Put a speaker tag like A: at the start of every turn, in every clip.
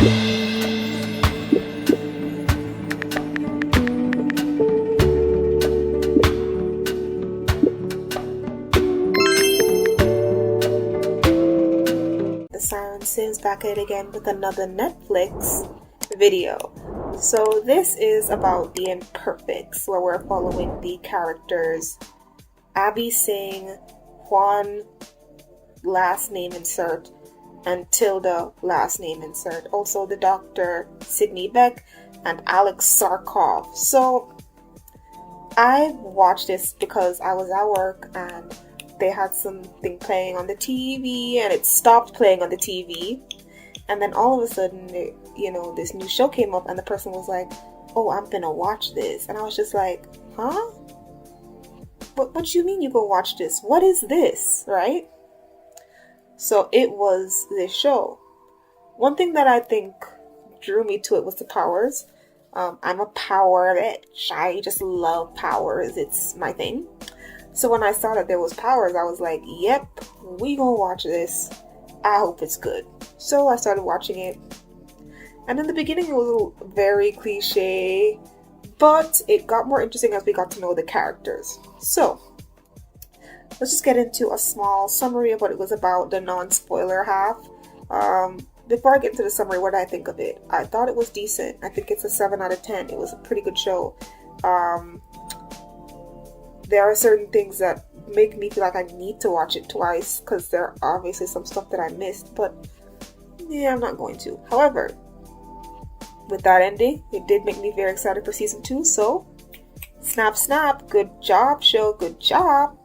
A: TheSirenSayz back at it again with another Netflix video. So this is about the Imperfects, where we're following the characters Abbi Singh, Juan last name insert, and Tilda last name insert. Also the doctor Sydney Beck and Alex Sarkoff. So I watched this because I was at work and they had something playing on the TV and it stopped playing on the TV, and then all of a sudden this new show came up and the person was like, oh, I'm gonna watch this. And I was just like, huh? What do you mean you go watch this? What is this? Right? So it was this show. One thing that I think drew me to it was the powers. I'm a power bitch. I just love powers. It's my thing. So when I saw that there was powers, I was like, yep, we gonna watch this. I hope it's good. So I started watching it. And in the beginning, it was very cliche, but it got more interesting as we got to know the characters. So let's just get into a small summary of what it was about, the non-spoiler half. Before I get into the summary, what did I think of it? I thought it was decent. I think it's a 7 out of 10. It was a pretty good show. There are certain things that make me feel like I need to watch it twice because there are obviously some stuff that I missed, but yeah, I'm not going to. However, with that ending, it did make me very excited for season 2, so snap, good job, show, good job.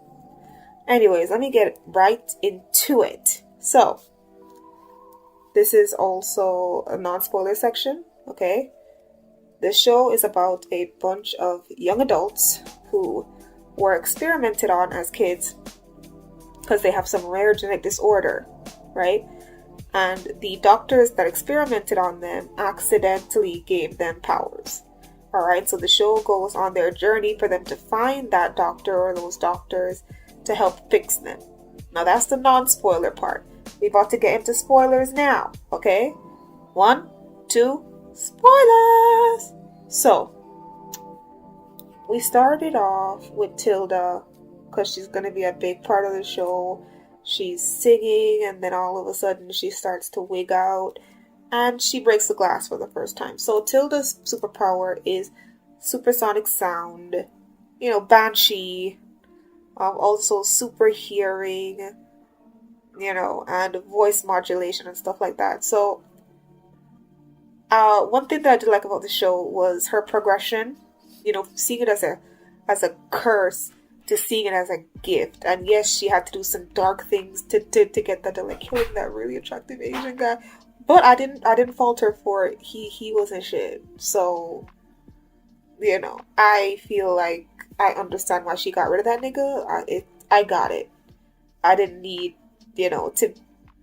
A: Anyways, let me get right into it. So, this is also a non-spoiler section, okay? The show is about a bunch of young adults who were experimented on as kids because they have some rare genetic disorder, right? And the doctors that experimented on them accidentally gave them powers. Alright, so the show goes on their journey for them to find that doctor or those doctors to help fix them. Now that's the non-spoiler part. We're about to get into spoilers now, okay? 1, 2, spoilers! So, we started off with Tilda because she's going to be a big part of the show. She's singing and then all of a sudden she starts to wig out and she breaks the glass for the first time. So Tilda's superpower is supersonic sound, banshee, also super hearing, and voice modulation and stuff like that. So one thing that I did like about the show was her progression. Seeing it as a curse to seeing it as a gift. And yes, she had to do some dark things to get that, to like killing that really attractive Asian guy. But I didn't fault her for it. He wasn't shit. So, I feel like I understand why she got rid of that nigga. I got it. I didn't need, to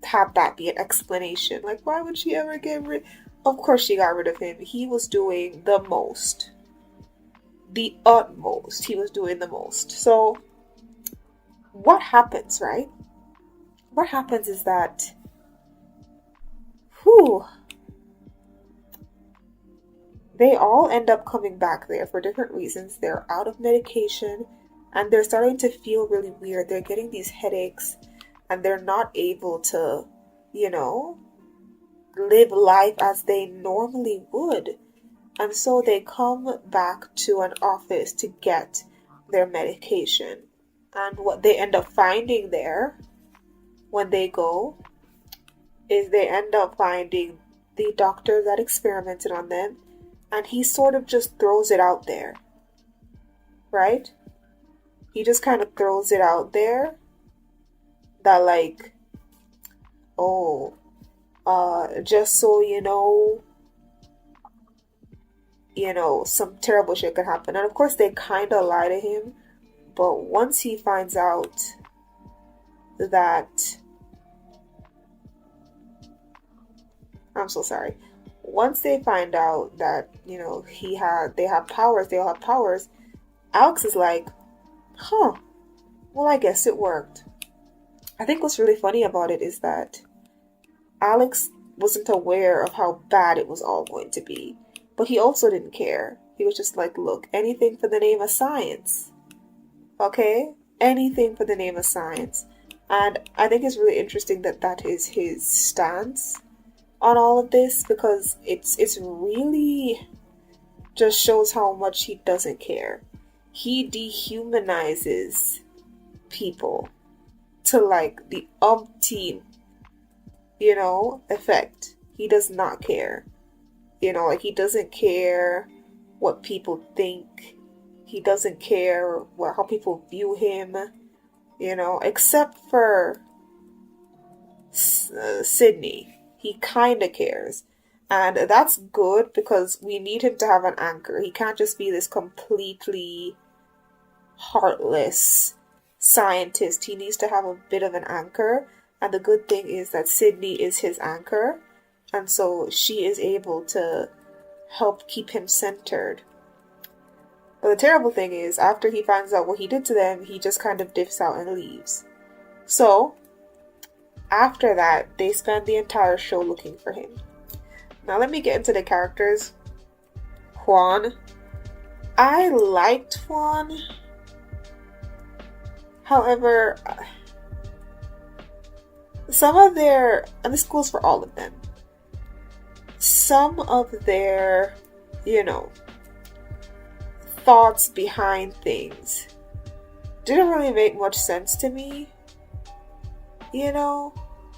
A: have that be an explanation. Like, why would she ever get rid? Of course she got rid of him. He was doing the most. The utmost. He was doing the most. So what happens, right? What happens is that they all end up coming back there for different reasons. They're out of medication and they're starting to feel really weird. They're getting these headaches and they're not able to, live life as they normally would. And so they come back to an office to get their medication. And what they end up finding there when they go is they end up finding the doctor that experimented on them. And he sort of just throws it out there. Right? He just kind of throws it out there. That like, just so you know, some terrible shit could happen. And of course they kind of lie to him, but once he finds out that, I'm so sorry. Once they find out that, they have powers, they all have powers, Alex is like, well, I guess it worked. I think what's really funny about it is that Alex wasn't aware of how bad it was all going to be. But he also didn't care. He was just like, look, anything for the name of science. Okay? Anything for the name of science. And I think it's really interesting that that is his stance on all of this, because it's really just shows how much he doesn't care. He dehumanizes people to like the umpteen, effect. He does not care. Like he doesn't care what people think. He doesn't care how people view him, except for Sydney. He kind of cares. And that's good because we need him to have an anchor. He can't just be this completely heartless scientist. He needs to have a bit of an anchor. And the good thing is that Sydney is his anchor. And so she is able to help keep him centered. But the terrible thing is, after he finds out what he did to them, he just kind of dips out and leaves. So, after that, they spend the entire show looking for him. Now let me get into the characters. Juan. I liked Juan. However, and this goes for all of them, some of their, thoughts behind things didn't really make much sense to me.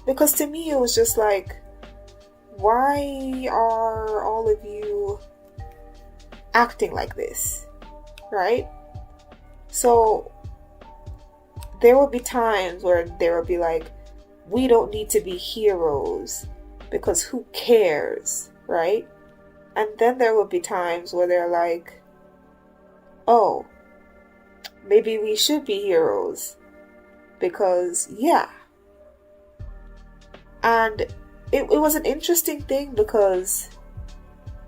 A: Because to me it was just like, why are all of you acting like this? Right? So there would be times where there would be like, we don't need to be heroes because who cares, right? And then there would be times where they're like, oh, maybe we should be heroes because, yeah. And it was an interesting thing because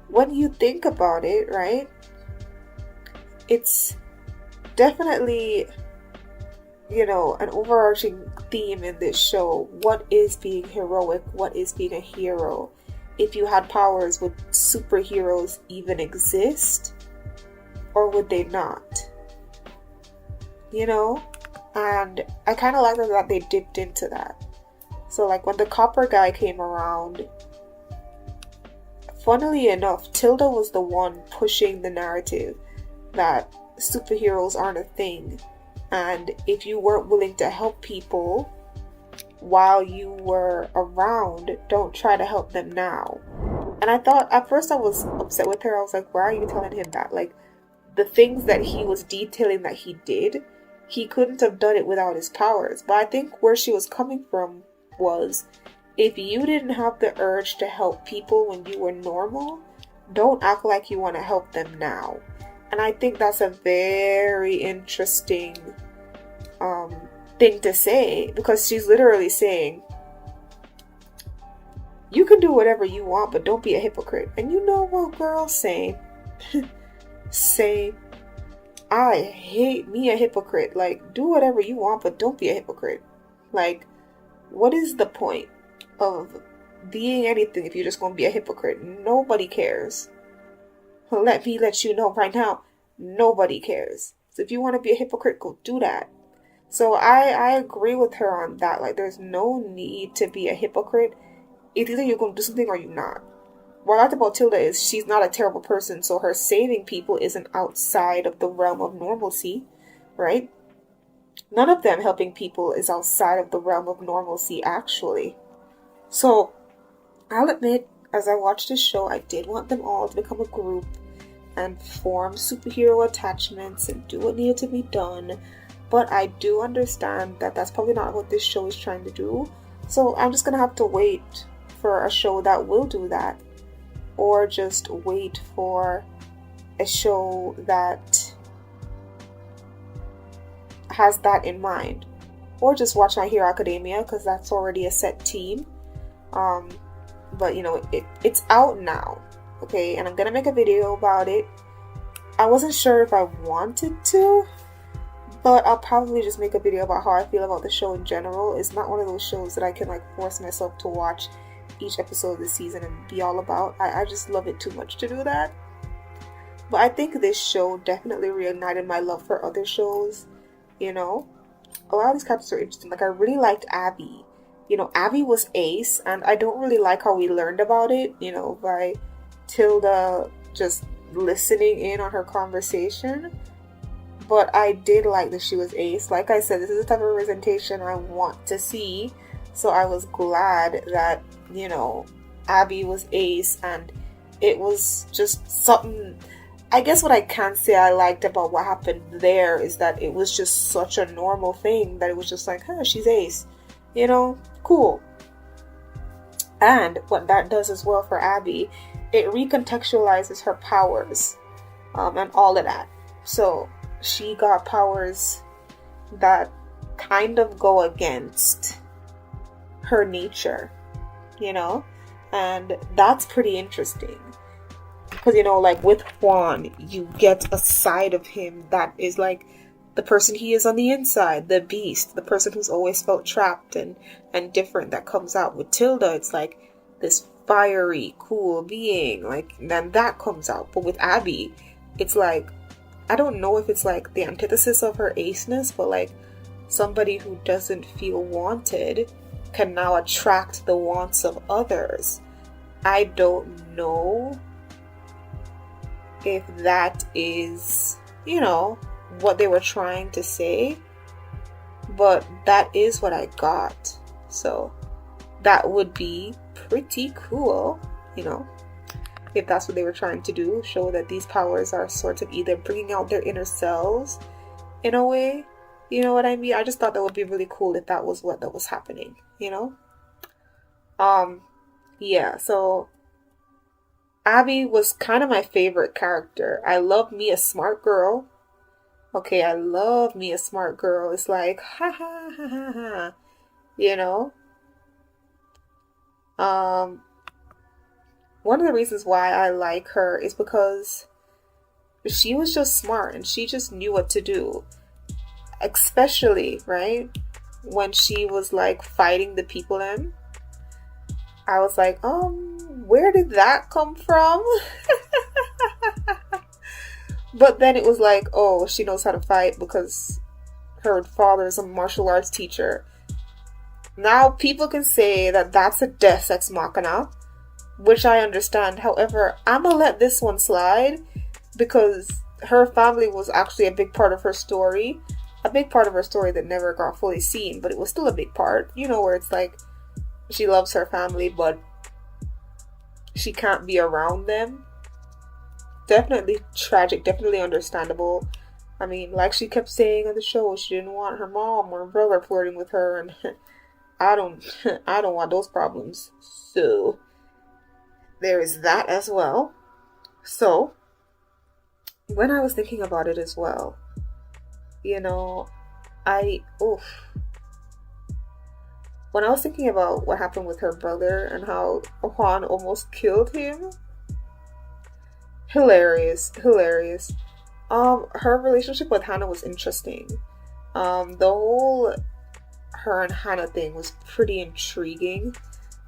A: when you think about it, right, it's definitely, an overarching theme in this show. What is being heroic? What is being a hero? If you had powers, would superheroes even exist? Or would they not? And I kind of like that they dipped into that. So like when the copper guy came around, funnily enough, Tilda was the one pushing the narrative that superheroes aren't a thing. And if you weren't willing to help people while you were around, don't try to help them now. And I thought, at first I was upset with her. I was like, why are you telling him that? Like, the things that he was detailing that he did, he couldn't have done it without his powers. But I think where she was coming from was, if you didn't have the urge to help people when you were normal, don't act like you want to help them now. And I think that's a very interesting thing to say, because she's literally saying, you can do whatever you want, but don't be a hypocrite. And you know what, girl? Same. Same. I hate me a hypocrite. Like, do whatever you want, but don't be a hypocrite. Like, what is the point of being anything if you're just going to be a hypocrite? Nobody cares. Let me let you know right now, nobody cares. So if you want to be a hypocrite, go do that. So I agree with her on that. Like, there's no need to be a hypocrite. It's either you're going to do something or you're not. What I like about Tilda is she's not a terrible person, so her saving people isn't outside of the realm of normalcy, right? None of them helping people is outside of the realm of normalcy, actually. So, I'll admit, as I watched this show, I did want them all to become a group and form superhero attachments and do what needed to be done. But I do understand that that's probably not what this show is trying to do. So I'm just going to have to wait for a show that will do that. Or just wait for a show that has that in mind. Or just watch My Hero Academia, because that's already a set team. But it's out now. Okay, and I'm going to make a video about it. I wasn't sure if I wanted to, but I'll probably just make a video about how I feel about the show in general. It's not one of those shows that I can force myself to watch, each episode of the season and be all about. I just love it too much to do that. But I think this show definitely reignited my love for other shows. You know, a lot of these characters are interesting. Like, I really liked Abbi. You know, Abbi was ace, and I don't really like how we learned about it, you know, by Tilda just listening in on her conversation. But I did like that she was ace. Like I said, this is the type of representation I want to see. So I was glad that, you know, Abbi was ace, and it was just something. I guess what I can say I liked about what happened there is that it was just such a normal thing that it was just like, huh, she's ace. You know, cool. And what that does as well for Abbi, it recontextualizes her powers and all of that. So she got powers that kind of go against her nature, you know, and that's pretty interesting. Because, you know, like with Juan, you get a side of him that is like the person he is on the inside, the beast, the person who's always felt trapped and different that comes out. With Tilda, it's like this fiery, cool being, like, then that comes out. But with Abbi, it's like, I don't know if it's like the antithesis of her aceness, but like somebody who doesn't feel wanted can now attract the wants of others. I don't know if that is, you know, what they were trying to say, but that is what I got. So that would be pretty cool, you know, if that's what they were trying to do, show that these powers are sort of either bringing out their inner selves in a way, you know what I mean? I just thought that would be really cool if that was what that was happening, you know? Yeah, so Abbi was kind of my favorite character. I love me a smart girl. Okay, I love me a smart girl. It's like, ha ha ha ha ha, you know? One of the reasons why I like her is because she was just smart and she just knew what to do. Especially, right, when she was like fighting the people in. I was like, where did that come from? But then it was like, oh, she knows how to fight because her father is a martial arts teacher. Now people can say that that's a deus ex machina, which I understand. However, I'm gonna let this one slide because her family was actually a big part of her story. A big part of her story that never got fully seen, but it was still a big part. You know, where it's like she loves her family, but she can't be around them. Definitely tragic, definitely understandable. I mean, like she kept saying on the show, she didn't want her mom or her brother flirting with her, and I don't want those problems. So there is that as well. So when I was thinking about it as well, you know, when I was thinking about what happened with her brother and how Juan almost killed him, hilarious. Her relationship with Hannah was interesting. The whole her and Hannah thing was pretty intriguing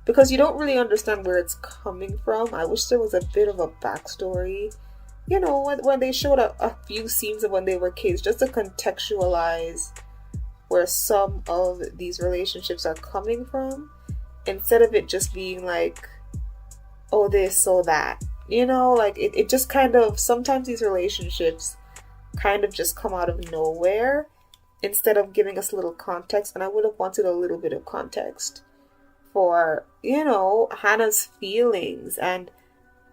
A: because you don't really understand where it's coming from. I wish there was a bit of a backstory. You know, when they showed a few scenes of when they were kids, just to contextualize where some of these relationships are coming from, instead of it just being like, oh, this, oh, that. You know, like, it just kind of, sometimes these relationships kind of just come out of nowhere, instead of giving us a little context. And I would have wanted a little bit of context for, you know, Hannah's feelings. And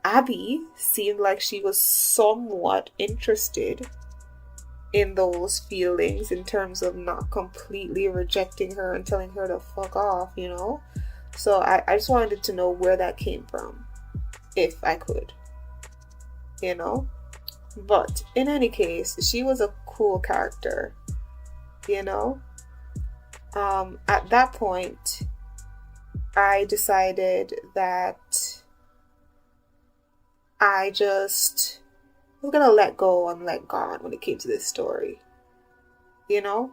A: Abbi seemed like she was somewhat interested in those feelings in terms of not completely rejecting her and telling her to fuck off, you know? So I just wanted to know where that came from, if I could, you know? But in any case, she was a cool character, you know? At that point, I decided that I just was gonna let go and let God when it came to this story, you know?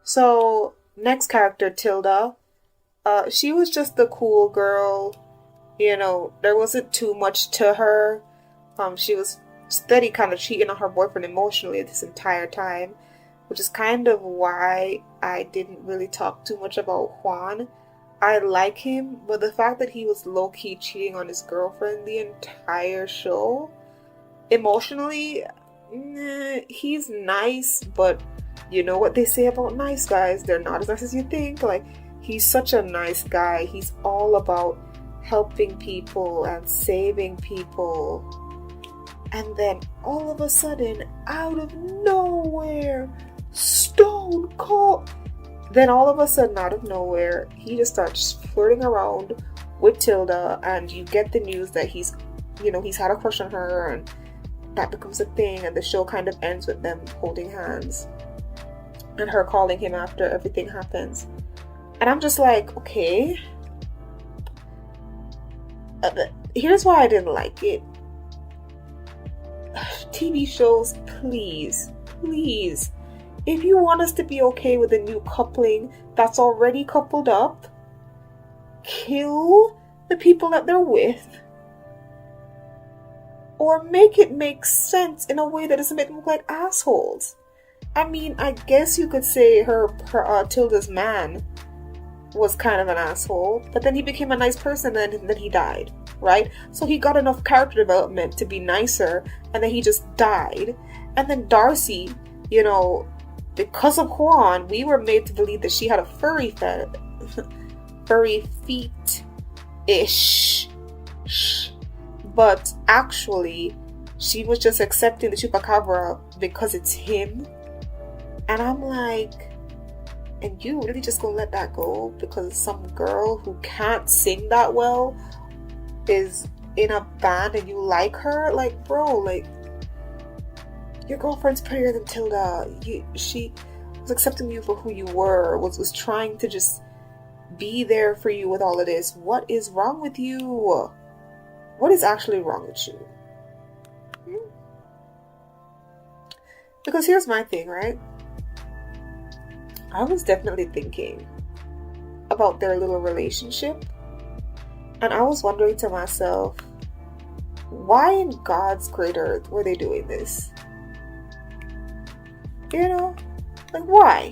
A: So, next character, Tilda. She was just the cool girl. There wasn't too much to her. She was steady kind of cheating on her boyfriend emotionally this entire time, which is kind of why I didn't really talk too much about Juan. I like him, but the fact that he was low-key cheating on his girlfriend the entire show, emotionally, he's nice, but you know what they say about nice guys, they're not as nice as you think. Like, he's such a nice guy. He's all about helping people and saving people. And then all of a sudden, out of nowhere, Stone Cold. Then all of a sudden, out of nowhere, he just starts flirting around with Tilda, and you get the news that he's had a crush on her, and that becomes a thing, and the show kind of ends with them holding hands and her calling him after everything happens. And I'm just like, okay. Here's why I didn't like it. TV shows, please, if you want us to be okay with a new coupling that's already coupled up, kill the people that they're with, or make it make sense in a way that doesn't make them look like assholes. I mean, I guess you could say her Tilda's man was kind of an asshole, but then he became a nice person, and then he died, right? So he got enough character development to be nicer, and then he just died. And then Darcy, because of Juan, we were made to believe that she had a furry feet-ish. But actually, she was just accepting the chupacabra because it's him. And I'm like, and you really just gonna let that go because some girl who can't sing that well is in a band and you like her? Like, bro, like, your girlfriend's prettier than Tilda. She was accepting you for who you were, was trying to just be there for you with all of this. What is wrong with you? What is actually wrong with you? Because here's my thing, right? I was definitely thinking about their little relationship, and I was wondering to myself, why in God's great earth were they doing this? Like, why?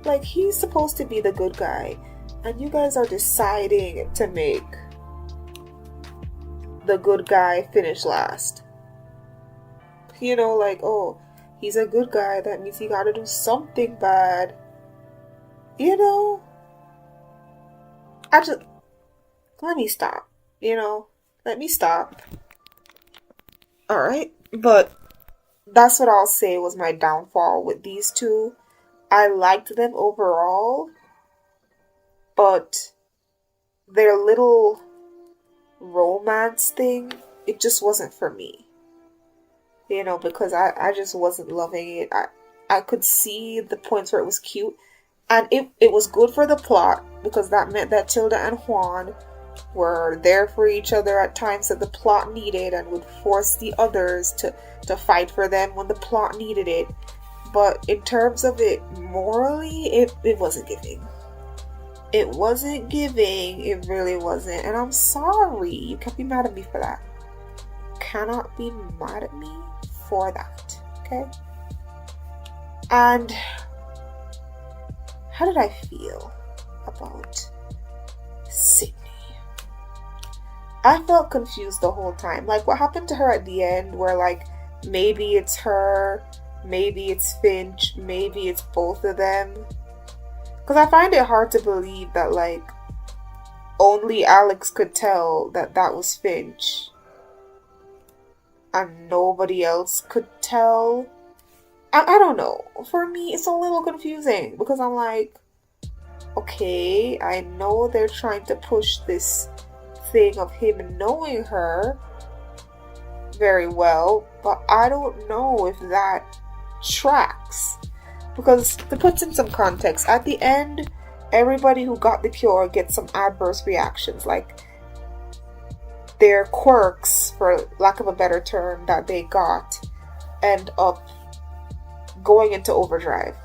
A: Like, he's supposed to be the good guy, and you guys are deciding to make the good guy finish last. Like, oh, he's a good guy, that means he gotta do something bad. Let me stop. Let me stop. Alright, but that's what I'll say was my downfall with these two. I liked them overall, but their little romance thing, it just wasn't for me. Because I just wasn't loving it. I could see the points where it was cute, and it was good for the plot, because that meant that Tilda and Juan were there for each other at times that the plot needed, and would force the others to fight for them when the plot needed it. But in terms of it morally, it wasn't giving. It wasn't giving. It really wasn't. And I'm sorry. You can't be mad at me for that. Cannot be mad at me for that. Okay? And how did I feel about Sydney? I felt confused the whole time. Like, what happened to her at the end, where, like, maybe it's her, maybe it's Finch, maybe it's both of them. Because I find it hard to believe that, like, only Alex could tell that was Finch, and nobody else could tell. I don't know. For me, it's a little confusing, because I'm like, okay, I know they're trying to push this thing of him knowing her very well, but I don't know if that tracks. Because to put in some context, at the end, everybody who got the cure gets some adverse reactions, like their quirks, for lack of a better term, that they got end up going into overdrive.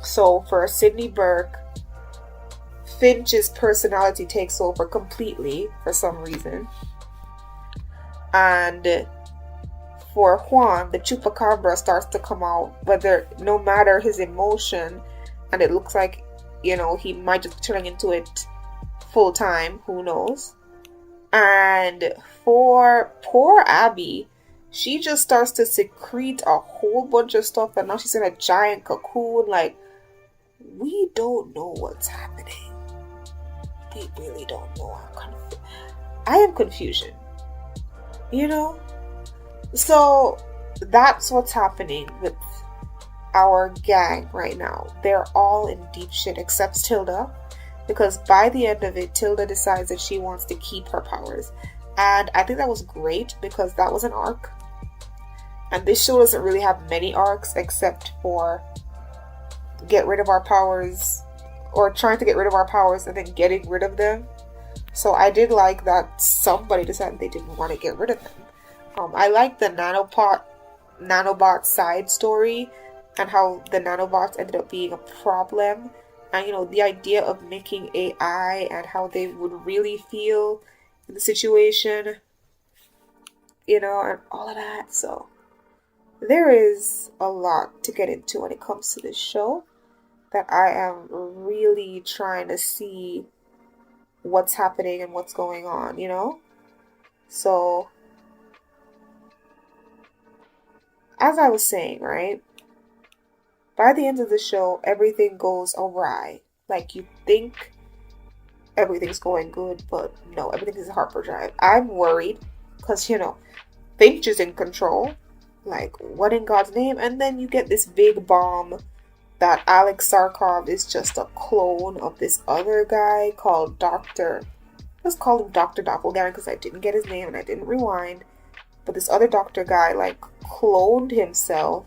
A: So for Sydney Burke, Finch's personality takes over completely for some reason. And for Juan, the chupacabra starts to come out, no matter his emotion, and it looks like, he might just be turning into it full time, who knows. And for poor Abbi, she just starts to secrete a whole bunch of stuff, and now she's in a giant cocoon. Like, we don't know what's happening. We really don't know. I am confusion. So that's what's happening with our gang right now. They're all in deep shit except Tilda, because by the end of it, Tilda decides that she wants to keep her powers. And I think that was great, because that was an arc. And this show doesn't really have many arcs except for get rid of our powers, or trying to get rid of our powers and then getting rid of them. So I did like that somebody decided they didn't want to get rid of them. I like the nanobot side story, and how the nanobots ended up being a problem, and the idea of making AI and how they would really feel in the situation, and all of that. So there is a lot to get into when it comes to this show, that I am really trying to see what's happening and what's going on, So as I was saying, right, by the end of the show, everything goes awry. Like, you think everything's going good, but no, everything is a hyperdrive. I'm worried, because, Finch is in control. Like, what in God's name? And then you get this big bomb that Alex Sarkov is just a clone of this other guy called Dr. Let's call him Dr. Doppelganger, because I didn't get his name and I didn't rewind. But this other doctor guy, cloned himself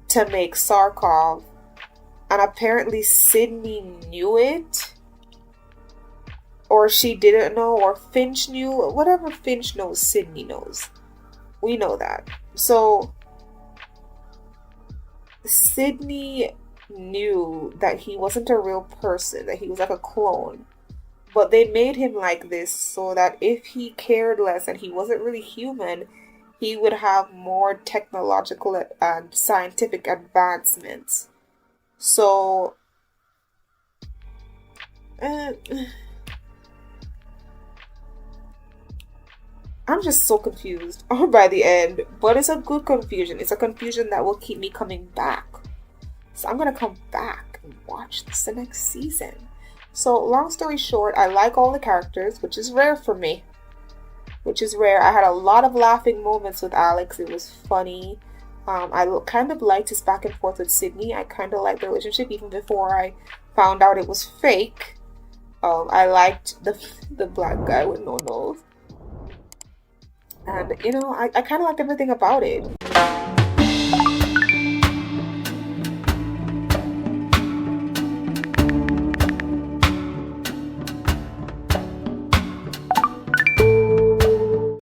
A: to make Sarkov. And apparently Sydney knew it. Or she didn't know, or Finch knew. Whatever Finch knows, Sydney knows. We know that. So Sydney knew that he wasn't a real person, that he was like a clone. But they made him like this so that if he cared less and he wasn't really human, he would have more technological and scientific advancements. So I'm just so confused by the end. But it's a good confusion. It's a confusion that will keep me coming back. So I'm going to come back and watch this the next season. So long story short, I like all the characters, which is rare for me. I had a lot of laughing moments with Alex. It was funny. I kind of liked his back and forth with Sydney. I kind of liked the relationship even before I found out it was fake. I liked the black guy with no nose. And, I kind of liked everything about it.